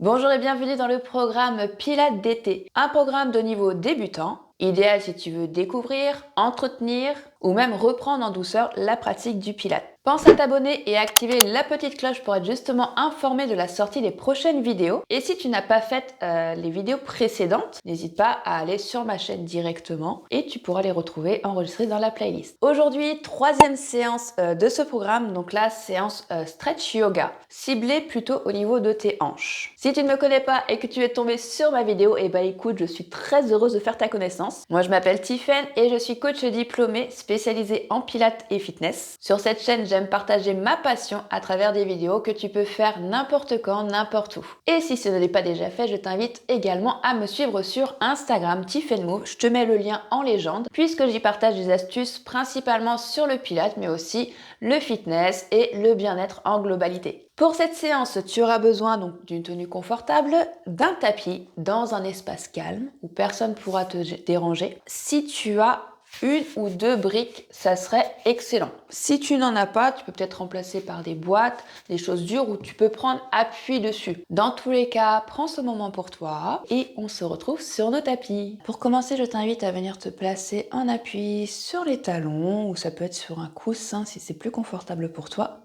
Bonjour et bienvenue dans le programme Pilates d'été, un programme de niveau débutant, idéal si tu veux découvrir, entretenir ou même reprendre en douceur la pratique du Pilates. Pense à t'abonner et à activer la petite cloche pour être justement informé de la sortie des prochaines vidéos. Et si tu n'as pas fait les vidéos précédentes, n'hésite pas à aller sur ma chaîne directement et tu pourras les retrouver enregistrées dans la playlist. Aujourd'hui, troisième séance de ce programme, donc la séance Stretch Yoga, ciblée plutôt au niveau de tes hanches. Si tu ne me connais pas et que tu es tombé sur ma vidéo, et bah écoute, je suis très heureuse de faire ta connaissance. Moi je m'appelle Tiffaine et je suis coach diplômée spécialisée en pilates et fitness. Sur cette chaîne, j'aime partager ma passion à travers des vidéos que tu peux faire n'importe quand, n'importe où. Et si ce n'est pas déjà fait, je t'invite également à me suivre sur Instagram TiffaineMove. Je te mets le lien en légende puisque j'y partage des astuces principalement sur le pilates mais aussi le fitness et le bien-être en globalité. Pour cette séance, tu auras besoin donc d'une tenue confortable, d'un tapis dans un espace calme où personne ne pourra te déranger. Si tu as une ou deux briques, ça serait excellent. Si tu n'en as pas, tu peux peut-être remplacer par des boîtes, des choses dures où tu peux prendre appui dessus. Dans tous les cas, prends ce moment pour toi et on se retrouve sur nos tapis. Pour commencer, je t'invite à venir te placer en appui sur les talons ou ça peut être sur un coussin si c'est plus confortable pour toi.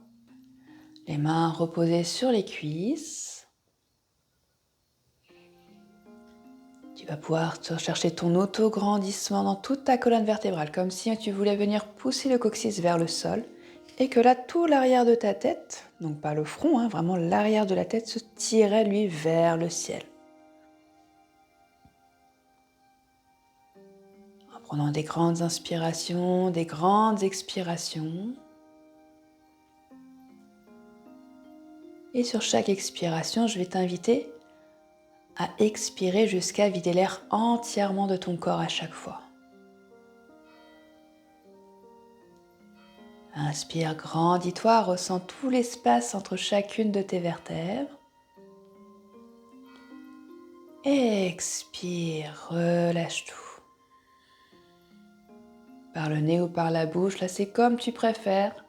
Les mains reposées sur les cuisses. Tu vas pouvoir chercher ton auto-grandissement dans toute ta colonne vertébrale, comme si tu voulais venir pousser le coccyx vers le sol et que là, tout l'arrière de ta tête, donc pas le front, vraiment l'arrière de la tête se tirait lui vers le ciel. En prenant des grandes inspirations, des grandes expirations. Et sur chaque expiration, je vais t'inviter à expirer jusqu'à vider l'air entièrement de ton corps à chaque fois. Inspire, grandis-toi, ressens tout l'espace entre chacune de tes vertèbres. Expire, relâche tout. Par le nez ou par la bouche, là c'est comme tu préfères,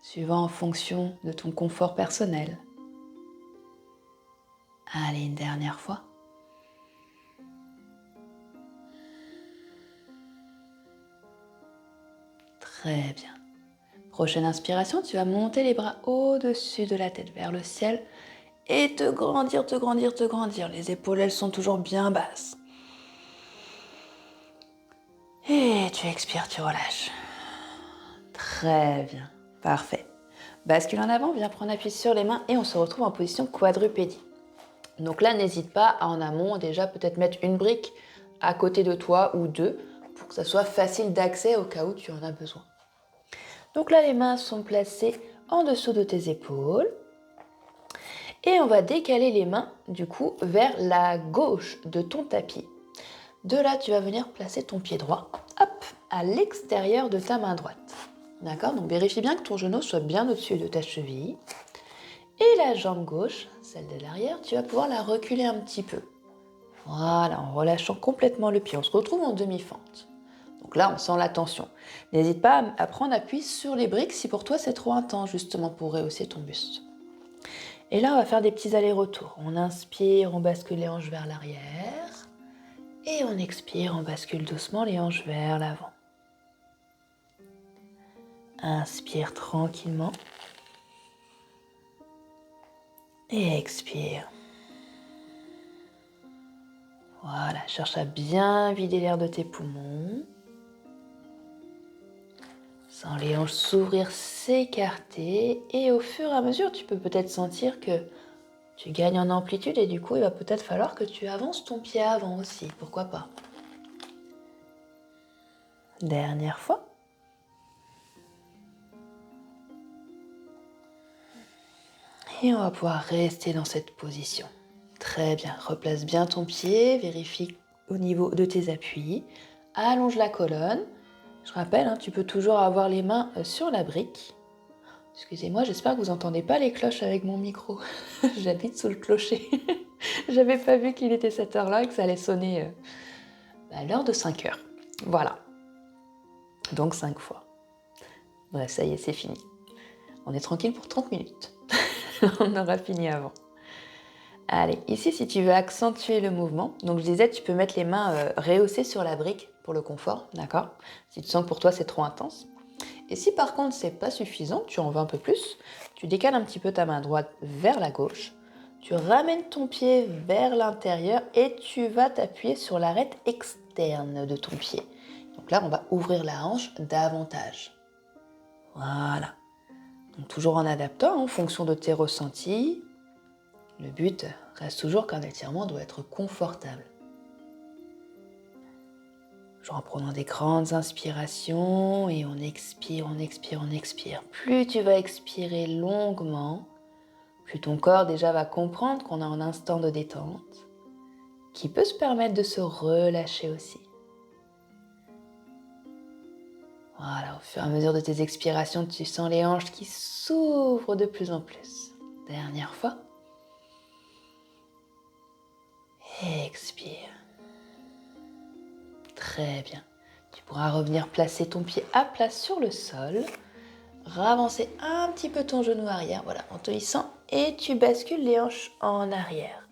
suivant en fonction de ton confort personnel. Allez, une dernière fois. Très bien. Prochaine inspiration, tu vas monter les bras au-dessus de la tête vers le ciel et te grandir, te grandir, te grandir. Les épaules, elles sont toujours bien basses. Et tu expires, tu relâches. Très bien, parfait. Bascule en avant, viens prendre appui sur les mains et on se retrouve en position quadrupédie. Donc là, n'hésite pas à en amont déjà peut-être mettre une brique à côté de toi ou deux pour que ça soit facile d'accès au cas où tu en as besoin. Donc là, les mains sont placées en dessous de tes épaules. Et on va décaler les mains, du coup, vers la gauche de ton tapis. De là, tu vas venir placer ton pied droit, hop, à l'extérieur de ta main droite. D'accord? Donc vérifie bien que ton genou soit bien au-dessus de ta cheville. Et la jambe gauche, celle de l'arrière, tu vas pouvoir la reculer un petit peu. Voilà, en relâchant complètement le pied. On se retrouve en demi-fente. Donc là, on sent la tension. N'hésite pas à prendre appui sur les briques si pour toi c'est trop intense, justement pour rehausser ton buste. Et là, on va faire des petits allers-retours. On inspire, on bascule les hanches vers l'arrière. Et on expire, on bascule doucement les hanches vers l'avant. Inspire tranquillement. Et expire. Voilà, cherche à bien vider l'air de tes poumons. Sens les hanches s'ouvrir, s'écarter. Et au fur et à mesure, tu peux peut-être sentir que tu gagnes en amplitude et du coup, il va peut-être falloir que tu avances ton pied avant aussi. Pourquoi pas? Dernière fois. Et on va pouvoir rester dans cette position. Très bien, replace bien ton pied, vérifie au niveau de tes appuis, allonge la colonne. Je rappelle, tu peux toujours avoir les mains sur la brique. Excusez-moi, j'espère que vous n'entendez pas les cloches avec mon micro. J'habite sous le clocher. J'avais pas vu qu'il était cette heure-là et que ça allait sonner à l'heure de 5 heures. Voilà. Donc 5 fois. Bref, ça y est, c'est fini. On est tranquille pour 30 minutes. On aura fini avant. Allez, ici, si tu veux accentuer le mouvement, donc je disais, tu peux mettre les mains rehaussées sur la brique pour le confort, d'accord? Si tu sens que pour toi, c'est trop intense. Et si par contre, c'est pas suffisant, tu en veux un peu plus, tu décales un petit peu ta main droite vers la gauche, tu ramènes ton pied vers l'intérieur et tu vas t'appuyer sur l'arête externe de ton pied. Donc là, on va ouvrir la hanche davantage. Voilà. Donc toujours en adaptant en fonction de tes ressentis. Le but reste toujours qu'un étirement doit être confortable. Genre en prenant des grandes inspirations et on expire, on expire, on expire. Plus tu vas expirer longuement, plus ton corps déjà va comprendre qu'on a un instant de détente qui peut se permettre de se relâcher aussi. Voilà, au fur et à mesure de tes expirations, tu sens les hanches qui s'ouvrent de plus en plus. Dernière fois. Expire. Très bien. Tu pourras revenir placer ton pied à plat sur le sol, ravancer un petit peu ton genou arrière, voilà, en te hissant, et tu bascules les hanches en arrière.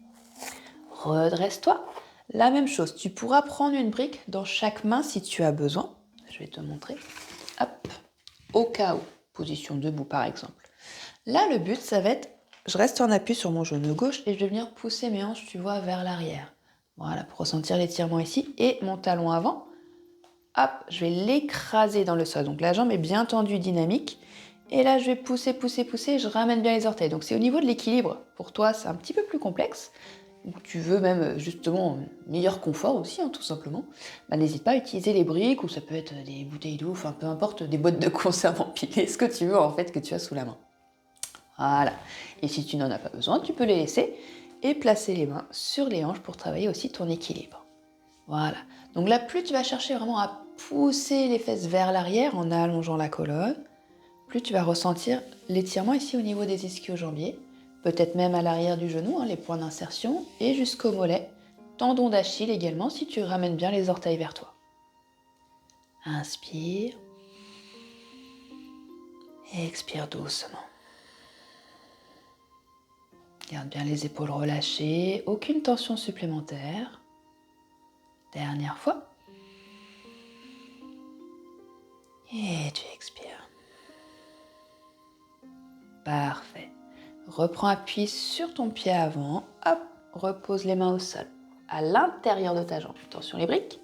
Redresse-toi. La même chose, tu pourras prendre une brique dans chaque main si tu as besoin. Je vais te montrer. Hop, au cas où, position debout par exemple. Là, le but, ça va être, je reste en appui sur mon genou gauche et je vais venir pousser mes hanches, tu vois, vers l'arrière. Voilà, pour ressentir l'étirement ici. Et mon talon avant, hop, je vais l'écraser dans le sol. Donc la jambe est bien tendue, dynamique. Et là, je vais pousser, pousser, pousser, je ramène bien les orteils. Donc c'est au niveau de l'équilibre. Pour toi, c'est un petit peu plus complexe. Donc, tu veux même justement meilleur confort aussi, hein, tout simplement. Bah, n'hésite pas à utiliser les briques ou ça peut être des bouteilles d'eau, enfin peu importe, des boîtes de conserve empilées, ce que tu veux en fait que tu as sous la main. Voilà. Et si tu n'en as pas besoin, tu peux les laisser et placer les mains sur les hanches pour travailler aussi ton équilibre. Voilà. Donc là, plus tu vas chercher vraiment à pousser les fesses vers l'arrière en allongeant la colonne, plus tu vas ressentir l'étirement ici au niveau des ischio-jambiers, peut-être même à l'arrière du genou, hein, les points d'insertion, et jusqu'au mollet, tendon d'Achille également si tu ramènes bien les orteils vers toi. Inspire. Et expire doucement. Garde bien les épaules relâchées, aucune tension supplémentaire. Dernière fois. Et tu expires. Parfait. Reprends appui sur ton pied avant. Hop, repose les mains au sol, à l'intérieur de ta jambe. Attention les briques.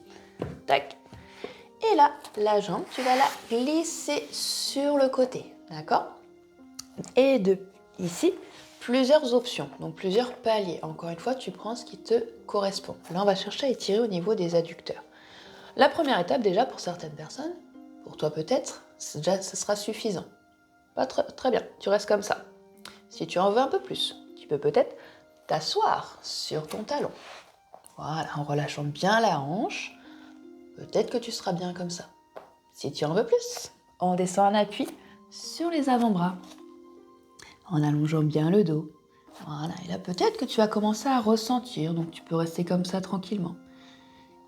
Tac. Et là, la jambe, tu vas la glisser sur le côté. D'accord? Et de ici, plusieurs options, donc plusieurs paliers. Encore une fois, tu prends ce qui te correspond. Là, on va chercher à étirer au niveau des adducteurs. La première étape, déjà, pour certaines personnes, pour toi peut-être, ce sera suffisant. Pas très bien, tu restes comme ça. Si tu en veux un peu plus, tu peux peut-être t'asseoir sur ton talon. Voilà, en relâchant bien la hanche, peut-être que tu seras bien comme ça. Si tu en veux plus, on descend en appui sur les avant-bras, en allongeant bien le dos. Voilà, et là peut-être que tu vas commencer à ressentir, donc tu peux rester comme ça tranquillement.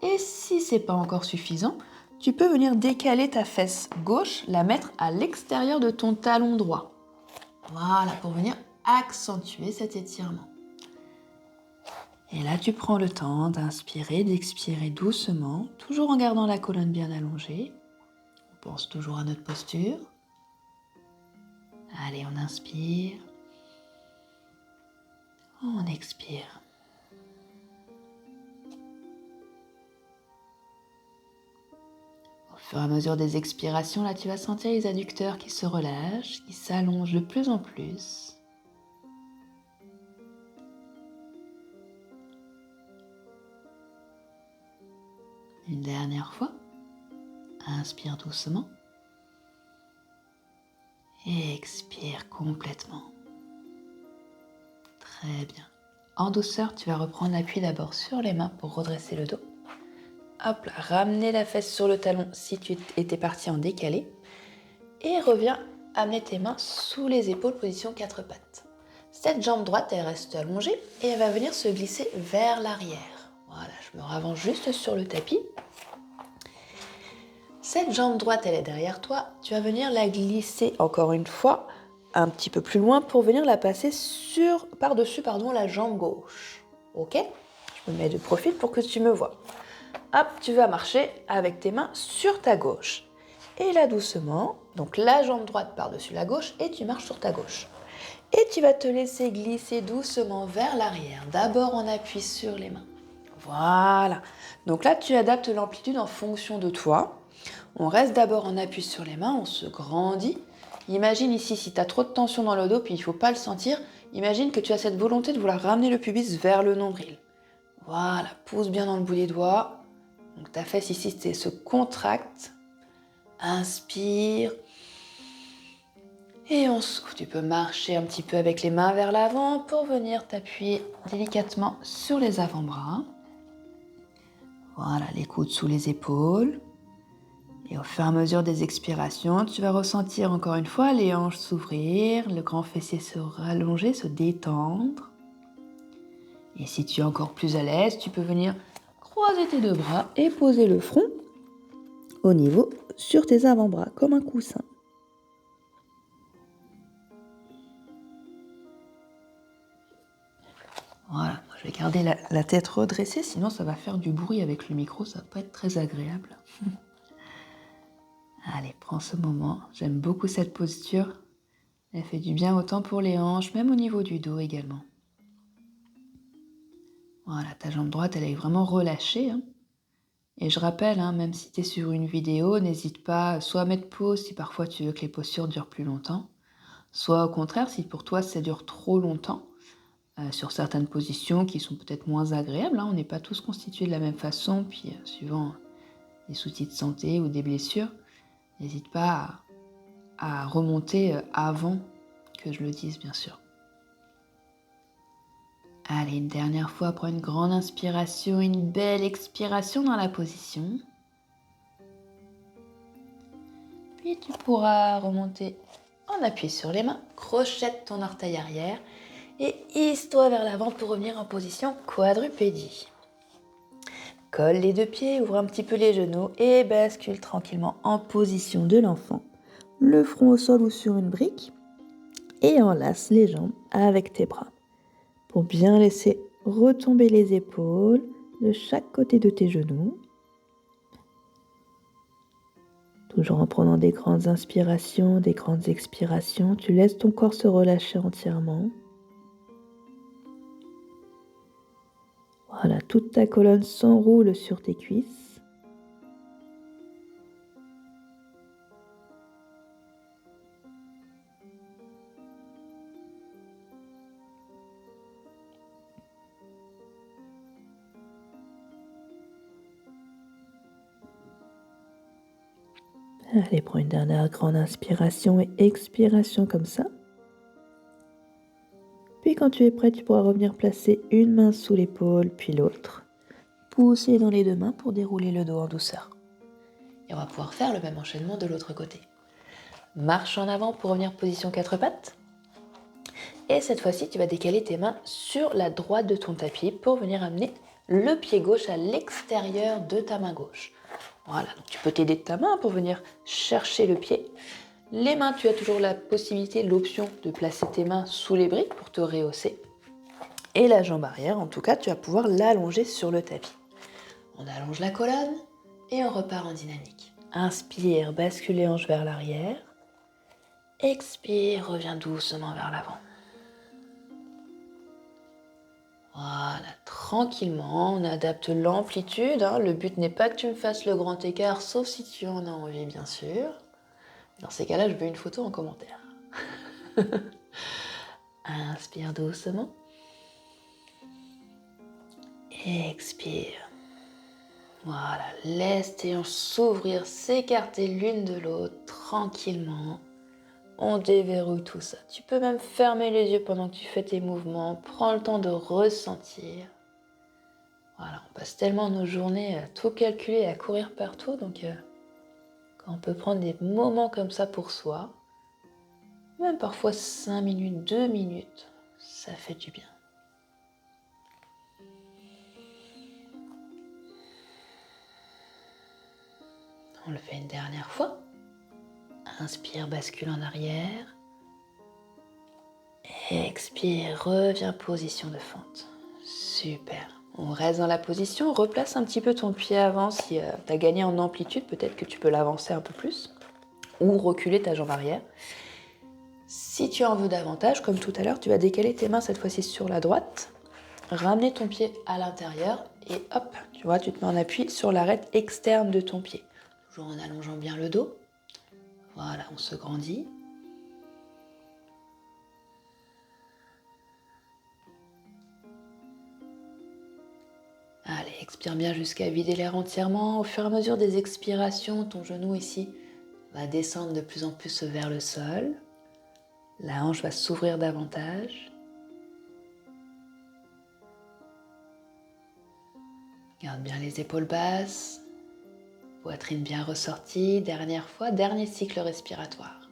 Et si c'est pas encore suffisant, tu peux venir décaler ta fesse gauche, la mettre à l'extérieur de ton talon droit. Voilà, pour venir accentuer cet étirement. Et là, tu prends le temps d'inspirer, d'expirer doucement, toujours en gardant la colonne bien allongée. On pense toujours à notre posture. Allez, on inspire. On expire. Au fur et à mesure des expirations, là, tu vas sentir les adducteurs qui se relâchent, qui s'allongent de plus en plus. Une dernière fois. Inspire doucement. Et expire complètement. Très bien. En douceur, tu vas reprendre l'appui d'abord sur les mains pour redresser le dos. Hop là, ramener la fesse sur le talon si tu étais parti en décalé. Et reviens amener tes mains sous les épaules, position 4 pattes. Cette jambe droite, elle reste allongée et elle va venir se glisser vers l'arrière. Voilà, je me ravance juste sur le tapis. Cette jambe droite, elle est derrière toi. Tu vas venir la glisser encore une fois un petit peu plus loin pour venir la passer par-dessus la jambe gauche. Ok? Je me mets de profil pour que tu me vois. Hop, tu vas marcher avec tes mains sur ta gauche. Et là, doucement, donc la jambe droite par-dessus la gauche et tu marches sur ta gauche. Et tu vas te laisser glisser doucement vers l'arrière, d'abord en appui sur les mains. Voilà. Donc là, tu adaptes l'amplitude en fonction de toi. On reste d'abord en appui sur les mains, on se grandit. Imagine ici, si tu as trop de tension dans le dos, puis il ne faut pas le sentir, imagine que tu as cette volonté de vouloir ramener le pubis vers le nombril. Voilà, pousse bien dans le bout des doigts. Donc ta fesse ici se contracte. Inspire. Et on souffle. Tu peux marcher un petit peu avec les mains vers l'avant pour venir t'appuyer délicatement sur les avant-bras. Voilà, les coudes sous les épaules. Et au fur et à mesure des expirations, tu vas ressentir encore une fois les hanches s'ouvrir, le grand fessier se rallonger, se détendre. Et si tu es encore plus à l'aise, tu peux venir croiser tes deux bras et poser le front au niveau sur tes avant-bras, comme un coussin. Voilà, je vais garder la tête redressée, sinon ça va faire du bruit avec le micro, ça va pas être très agréable. Allez, prends ce moment, j'aime beaucoup cette posture. Elle fait du bien autant pour les hanches, même au niveau du dos également. Voilà, ta jambe droite, elle est vraiment relâchée. Et je rappelle, même si tu es sur une vidéo, n'hésite pas soit à mettre pause si parfois tu veux que les postures durent plus longtemps, soit au contraire, si pour toi ça dure trop longtemps, sur certaines positions qui sont peut-être moins agréables. On n'est pas tous constitués de la même façon, puis suivant des soucis de santé ou des blessures, n'hésite pas à remonter avant que je le dise, bien sûr. Allez, une dernière fois, prends une grande inspiration, une belle expiration dans la position. Puis tu pourras remonter en appui sur les mains, crochette ton orteil arrière et hisse-toi vers l'avant pour revenir en position quadrupédie. Colle les deux pieds, ouvre un petit peu les genoux et bascule tranquillement en position de l'enfant. Le front au sol ou sur une brique et enlace les jambes avec tes bras pour bien laisser retomber les épaules de chaque côté de tes genoux. Toujours en prenant des grandes inspirations, des grandes expirations, tu laisses ton corps se relâcher entièrement. Voilà, toute ta colonne s'enroule sur tes cuisses. Allez, prends une dernière grande inspiration et expiration comme ça. Puis quand tu es prêt, tu pourras revenir placer une main sous l'épaule, puis l'autre. Pousser dans les deux mains pour dérouler le dos en douceur. Et on va pouvoir faire le même enchaînement de l'autre côté. Marche en avant pour revenir position quatre pattes. Et cette fois-ci, tu vas décaler tes mains sur la droite de ton tapis pour venir amener le pied gauche à l'extérieur de ta main gauche. Voilà, donc tu peux t'aider de ta main pour venir chercher le pied. Les mains, tu as toujours la possibilité, l'option de placer tes mains sous les briques pour te rehausser. Et la jambe arrière, en tout cas, tu vas pouvoir l'allonger sur le tapis. On allonge la colonne et on repart en dynamique. Inspire, bascule les hanches vers l'arrière. Expire, reviens doucement vers l'avant. Voilà, tranquillement, on adapte l'amplitude. Le but n'est pas que tu me fasses le grand écart, sauf si tu en as envie, bien sûr. Dans ces cas-là, je veux une photo en commentaire. Inspire doucement. Expire. Voilà, laisse tes hanches s'ouvrir, s'écarter l'une de l'autre, tranquillement. On déverrouille tout ça. Tu peux même fermer les yeux pendant que tu fais tes mouvements. Prends le temps de ressentir. Voilà, on passe tellement nos journées à tout calculer, à courir partout. Donc, quand on peut prendre des moments comme ça pour soi, même parfois 5 minutes, 2 minutes, ça fait du bien. On le fait une dernière fois. Inspire, bascule en arrière. Expire, reviens position de fente. Super. On reste dans la position, replace un petit peu ton pied avant si tu as gagné en amplitude, peut-être que tu peux l'avancer un peu plus ou reculer ta jambe arrière. Si tu en veux davantage, comme tout à l'heure, tu vas décaler tes mains cette fois-ci sur la droite, ramener ton pied à l'intérieur et hop, tu vois, tu te mets en appui sur l'arête externe de ton pied. Toujours en allongeant bien le dos. Voilà, on se grandit. Allez, expire bien jusqu'à vider l'air entièrement. Au fur et à mesure des expirations, ton genou ici va descendre de plus en plus vers le sol. La hanche va s'ouvrir davantage. Garde bien les épaules basses. Poitrine bien ressortie. Dernière fois, dernier cycle respiratoire.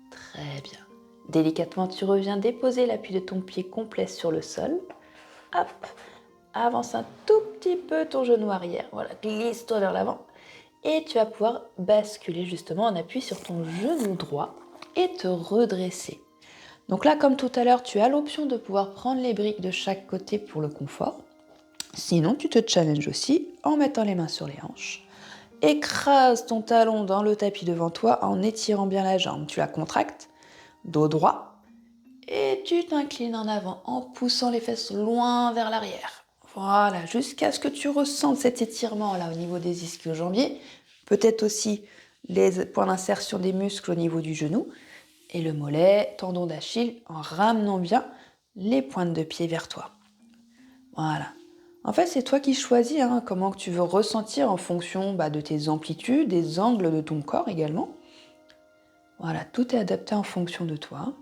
Très bien. Délicatement, tu reviens déposer l'appui de ton pied complet sur le sol. Hop, avance un tout petit peu ton genou arrière. Voilà, glisse-toi vers l'avant. Et tu vas pouvoir basculer justement en appui sur ton genou droit et te redresser. Donc là, comme tout à l'heure, tu as l'option de pouvoir prendre les briques de chaque côté pour le confort. Sinon, tu te challenges aussi en mettant les mains sur les hanches. Écrase ton talon dans le tapis devant toi en étirant bien la jambe. Tu la contractes, dos droit, et tu t'inclines en avant en poussant les fesses loin vers l'arrière. Voilà, jusqu'à ce que tu ressentes cet étirement là au niveau des ischio-jambiers, peut-être aussi les points d'insertion des muscles au niveau du genou, et le mollet, tendon d'Achille, en ramenant bien les pointes de pied vers toi. Voilà. En fait, c'est toi qui choisis comment tu veux ressentir en fonction de tes amplitudes, des angles de ton corps également. Voilà, tout est adapté en fonction de toi.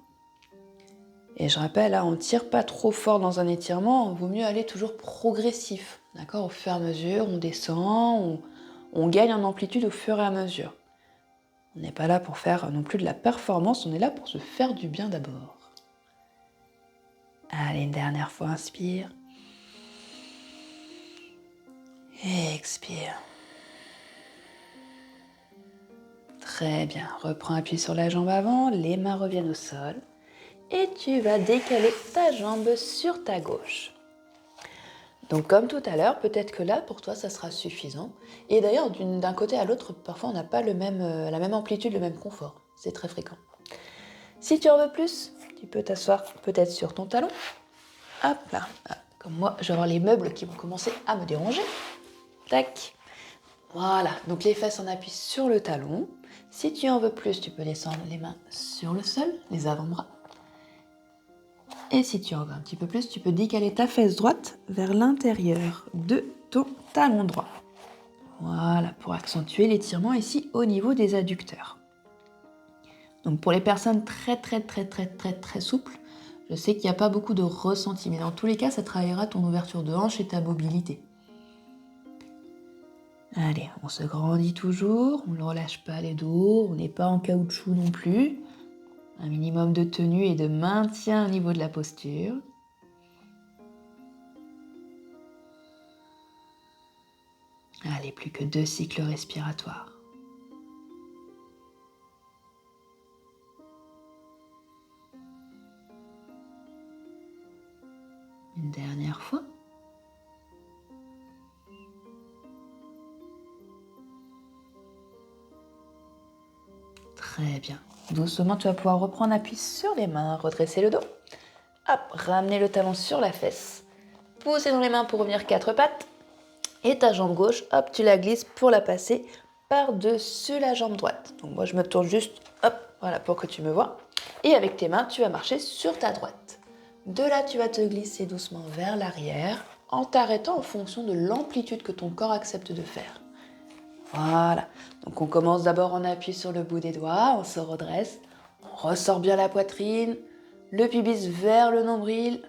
Et je rappelle, on ne tire pas trop fort dans un étirement, il vaut mieux aller toujours progressif. D'accord ? Au fur et à mesure, on descend, on gagne en amplitude au fur et à mesure. On n'est pas là pour faire non plus de la performance, on est là pour se faire du bien d'abord. Allez, une dernière fois, inspire. Et expire. Très bien, reprends appui sur la jambe avant, les mains reviennent au sol. Et tu vas décaler ta jambe sur ta gauche. Donc comme tout à l'heure, peut-être que là, pour toi, ça sera suffisant. Et d'ailleurs, d'un côté à l'autre, parfois on n'a pas la même amplitude, le même confort. C'est très fréquent. Si tu en veux plus, tu peux t'asseoir peut-être sur ton talon. Hop là. Comme moi, je vais avoir les meubles qui vont commencer à me déranger. Tac. Voilà. Donc les fesses en appui sur le talon. Si tu en veux plus, tu peux descendre les mains sur le sol, les avant-bras. Et si tu en veux un petit peu plus, tu peux décaler ta fesse droite vers l'intérieur de ton talon droit. Voilà, pour accentuer l'étirement ici au niveau des adducteurs. Donc pour les personnes très souples, je sais qu'il n'y a pas beaucoup de ressenti, mais dans tous les cas, ça travaillera ton ouverture de hanche et ta mobilité. Allez, on se grandit toujours, on ne relâche pas les dos, on n'est pas en caoutchouc non plus. Un minimum de tenue et de maintien au niveau de la posture. Allez, plus que 2 cycles respiratoires. Une dernière fois. Très bien. Doucement, tu vas pouvoir reprendre appui sur les mains, redresser le dos. Hop, ramener le talon sur la fesse. Pousser dans les mains pour revenir 4 pattes. Et ta jambe gauche, hop, tu la glisses pour la passer par-dessus la jambe droite. Donc moi, je me tourne juste, hop, voilà, pour que tu me vois. Et avec tes mains, tu vas marcher sur ta droite. De là, tu vas te glisser doucement vers l'arrière en t'arrêtant en fonction de l'amplitude que ton corps accepte de faire. Voilà. Donc on commence d'abord en appui sur le bout des doigts, on se redresse, on ressort bien la poitrine, le pubis vers le nombril.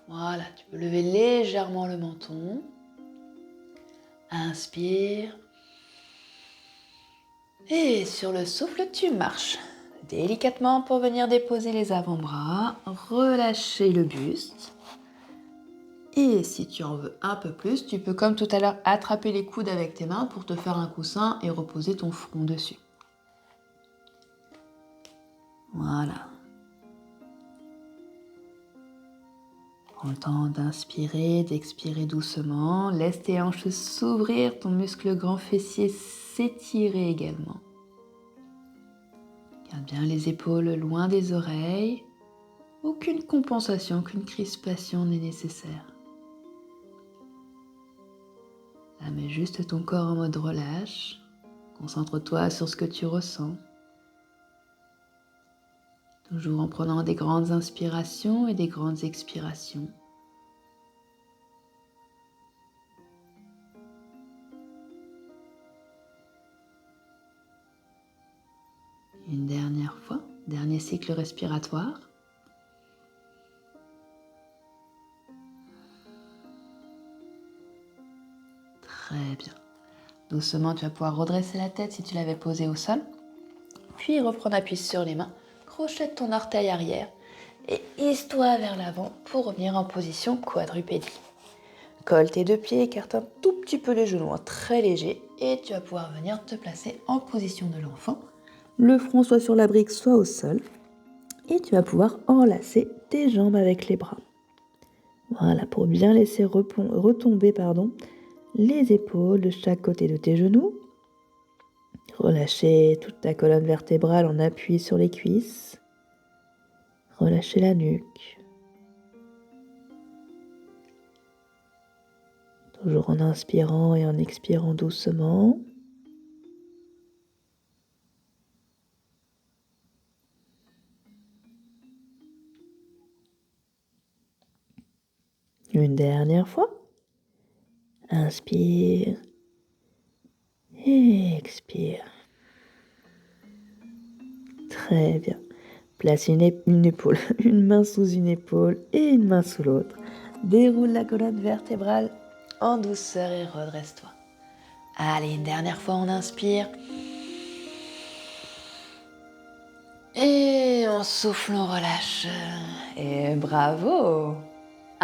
Voilà, tu peux lever légèrement le menton. Inspire. Et sur le souffle, tu marches délicatement pour venir déposer les avant-bras, relâcher le buste. Et si tu en veux un peu plus, tu peux comme tout à l'heure attraper les coudes avec tes mains pour te faire un coussin et reposer ton front dessus. Voilà. Prends le temps d'inspirer, d'expirer doucement. Laisse tes hanches s'ouvrir, ton muscle grand fessier s'étirer également. Garde bien les épaules loin des oreilles. Aucune compensation, aucune crispation n'est nécessaire. Là, mets juste ton corps en mode relâche. Concentre-toi sur ce que tu ressens. Toujours en prenant des grandes inspirations et des grandes expirations. Une dernière fois, dernier cycle respiratoire. Très bien. Doucement, tu vas pouvoir redresser la tête si tu l'avais posée au sol. Puis reprendre appui sur les mains. Crochette ton orteil arrière et hisse-toi vers l'avant pour revenir en position quadrupédie. Colle tes deux pieds, écarte un tout petit peu les genoux, très léger, et tu vas pouvoir venir te placer en position de l'enfant. Le front soit sur la brique, soit au sol. Et tu vas pouvoir enlacer tes jambes avec les bras. Voilà, pour bien laisser retomber les épaules de chaque côté de tes genoux. Relâchez toute ta colonne vertébrale en appui sur les cuisses. Relâchez la nuque. Toujours en inspirant et en expirant doucement. Une dernière fois. Inspire. Et expire. Très bien. Place une épaule, une main sous une épaule et une main sous l'autre. Déroule la colonne vertébrale en douceur et redresse-toi. Allez, une dernière fois, on inspire. Et on souffle, on relâche. Et bravo!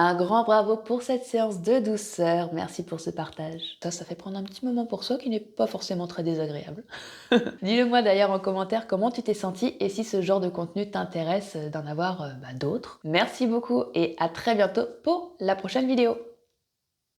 Un grand bravo pour cette séance de douceur. Merci pour ce partage. Ça fait prendre un petit moment pour soi qui n'est pas forcément très désagréable. Dis-le moi d'ailleurs en commentaire comment tu t'es senti et si ce genre de contenu t'intéresse d'en avoir d'autres. Merci beaucoup et à très bientôt pour la prochaine vidéo.